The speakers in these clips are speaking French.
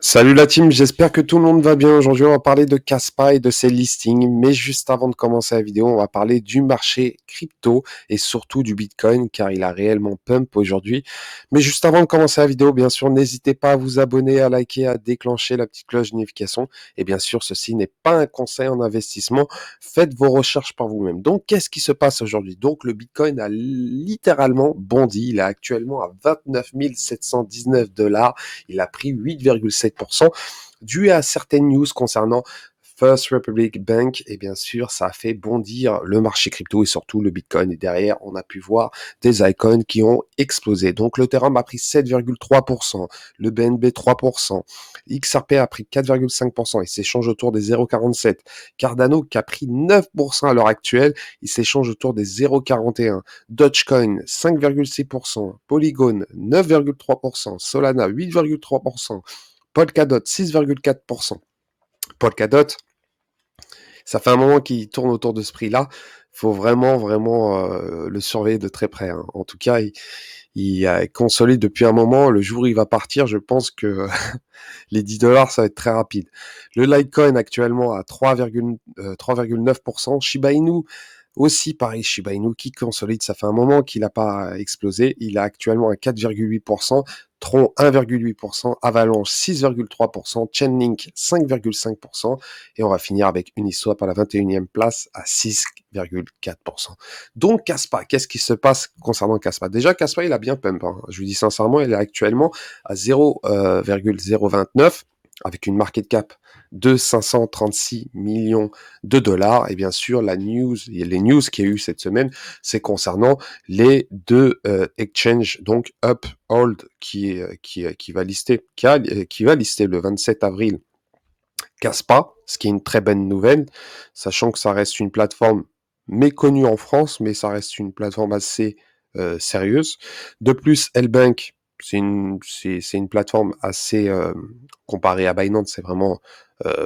Salut la team, j'espère que tout le monde va bien. Aujourd'hui, on va parler de Kaspa et de ses listings. Mais juste avant de commencer la vidéo, on va parler du marché crypto et surtout du Bitcoin car il a réellement pump aujourd'hui. Mais juste avant de commencer la vidéo, bien sûr, n'hésitez pas à vous abonner, à liker, à déclencher la petite cloche de notification. Et bien sûr, ceci n'est pas un conseil en investissement. Faites vos recherches par vous-même. Donc, qu'est-ce qui se passe aujourd'hui? Donc, le Bitcoin a littéralement bondi. Il est actuellement à 29 719 dollars. Il a pris 8,7%, dû à certaines news concernant First Republic Bank, et bien sûr, ça a fait bondir le marché crypto et surtout le Bitcoin. Et derrière, on a pu voir des icônes qui ont explosé. Donc, l'Ethereum a pris 7,3%, le BNB 3%, XRP a pris 4,5%, il s'échange autour des 0,47. Cardano qui a pris 9% à l'heure actuelle, il s'échange autour des 0,41. Dogecoin 5,6%, Polygon 9,3%, Solana 8,3%, Polkadot 6,4%. Polkadot, ça fait un moment qu'il tourne autour de ce prix-là. Il faut vraiment le surveiller de très près, hein. En tout cas, il consolide depuis un moment. Le jour où il va partir, je pense que les 10 dollars, ça va être très rapide. Le Litecoin actuellement à 3,9%. Shiba Inu aussi pareil, Shiba Inu qui consolide. Ça fait un moment qu'il n'a pas explosé. Il est actuellement à 4,8%. Tron 1,8%, Avalanche 6,3%, Chainlink 5,5% et on va finir avec Uniswap à la 21e place à 6,4%. Donc Kaspa, qu'est-ce qui se passe concernant Kaspa? Déjà Kaspa il a bien pump, hein. Je vous dis sincèrement, il est actuellement à 0,029 avec une market cap de 536 millions de dollars. Et bien sûr, les news qu'il y a eu cette semaine, c'est concernant les deux exchanges, donc Uphold qui va lister, qui va lister le 27 avril Kaspa, ce qui est une très bonne nouvelle, sachant que ça reste une plateforme méconnue en France, mais ça reste une plateforme assez sérieuse. De plus, Lbank, c'est une plateforme assez comparée à Binance, c'est vraiment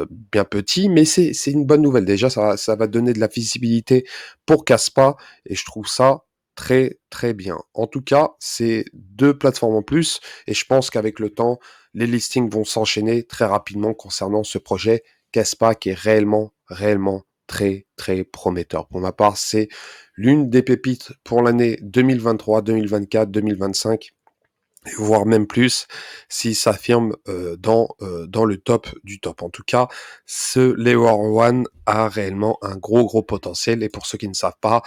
bien petit, mais c'est une bonne nouvelle. Déjà, ça va donner de la visibilité pour Kaspa, et je trouve ça très bien. En tout cas, c'est deux plateformes en plus, et je pense qu'avec le temps, les listings vont s'enchaîner très rapidement concernant ce projet Kaspa qui est réellement très prometteur. Pour ma part, c'est l'une des pépites pour l'année 2023, 2024, 2025 voire même plus, s'il s'affirme dans le top du top. En tout cas, ce Layer One a réellement un gros potentiel. Et pour ceux qui ne savent pas,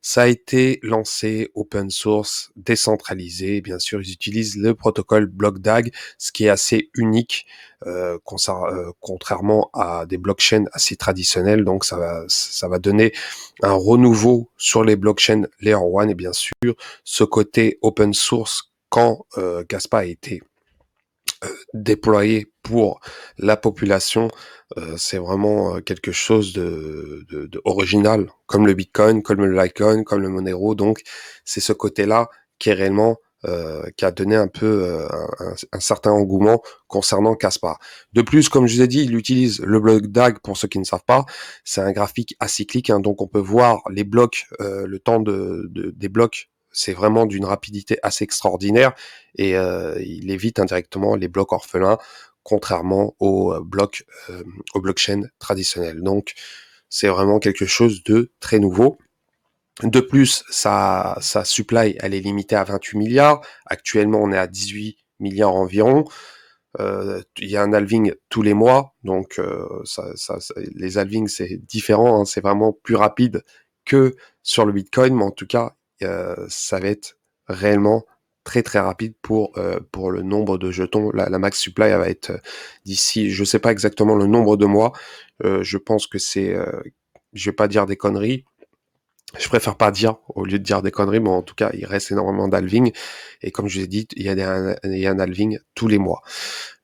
ça a été lancé open source, décentralisé. Bien sûr, ils utilisent le protocole BlockDAG, ce qui est assez unique, contrairement à des blockchains assez traditionnelles. Donc, ça va donner un renouveau sur les blockchains Layer One. Et bien sûr, ce côté open source quand Kaspa a été déployé pour la population, c'est vraiment quelque chose de original, comme le Bitcoin, comme le Litecoin, comme le Monero. Donc, c'est ce côté-là qui est réellement qui a donné un peu un certain engouement concernant Kaspa. De plus, comme je vous ai dit, il utilise le bloc DAG pour ceux qui ne savent pas. C'est un graphique acyclique, hein, donc on peut voir les blocs, le temps des blocs. C'est vraiment d'une rapidité assez extraordinaire et il évite indirectement les blocs orphelins, contrairement aux blockchains traditionnels. Donc, c'est vraiment quelque chose de très nouveau. De plus, sa supply, elle est limitée à 28 milliards. Actuellement, on est à 18 milliards environ. Il y a un halving tous les mois, donc les halvings, c'est différent, hein, c'est vraiment plus rapide que sur le Bitcoin, mais en tout cas, ça va être réellement très rapide pour le nombre de jetons. La max supply elle va être d'ici, je sais pas exactement le nombre de mois, je pense que c'est, je vais pas dire des conneries, je préfère pas dire, au lieu de dire des conneries, mais en tout cas, il reste énormément d'halving. Et comme je vous ai dit, il y a un halving tous les mois.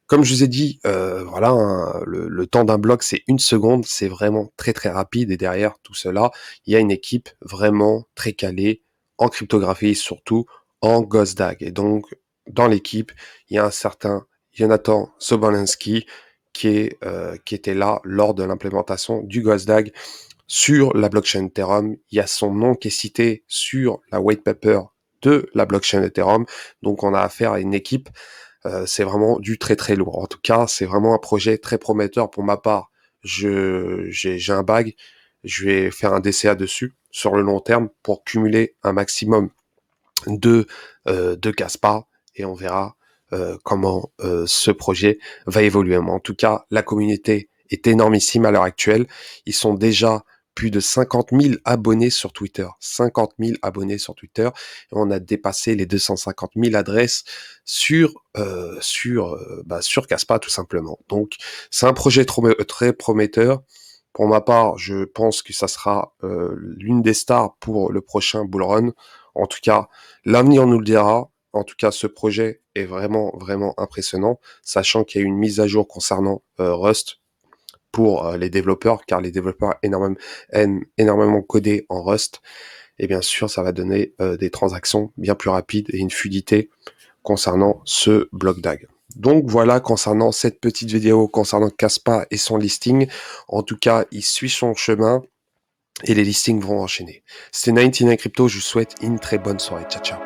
Comme je vous ai dit, voilà, hein, le temps d'un bloc, c'est 1 seconde. C'est vraiment très rapide. Et derrière tout cela, il y a une équipe vraiment très calée en cryptographie, surtout en GhostDAG. Et donc, dans l'équipe, il y a un certain Jonathan Sobolinski qui était là lors de l'implémentation du GhostDAG sur la blockchain Ethereum. Il y a son nom qui est cité sur la white paper de la blockchain Ethereum. Donc, on a affaire à une équipe c'est vraiment du très, très lourd. En tout cas, c'est vraiment un projet très prometteur pour ma part. J'ai un bag, je vais faire un DCA dessus sur le long terme pour cumuler un maximum de Caspar et on verra comment ce projet va évoluer. Mais en tout cas, la communauté est énormissime à l'heure actuelle. Ils sont déjà plus de 50 000 abonnés sur Twitter. 50 000 abonnés sur Twitter. Et on a dépassé les 250 000 adresses sur Caspa tout simplement. Donc c'est un projet très prometteur. Pour ma part, je pense que ça sera l'une des stars pour le prochain Bull Run. En tout cas, l'avenir nous le dira. En tout cas, ce projet est vraiment, vraiment impressionnant, sachant qu'il y a eu une mise à jour concernant Rust pour les développeurs, car les développeurs aiment énormément coder en Rust. Et bien sûr, ça va donner des transactions bien plus rapides et une fluidité concernant ce bloc DAG. Donc voilà concernant cette petite vidéo concernant Caspa et son listing. En tout cas, il suit son chemin et les listings vont enchaîner. C'était 99 Crypto, je vous souhaite une très bonne soirée. Ciao, ciao.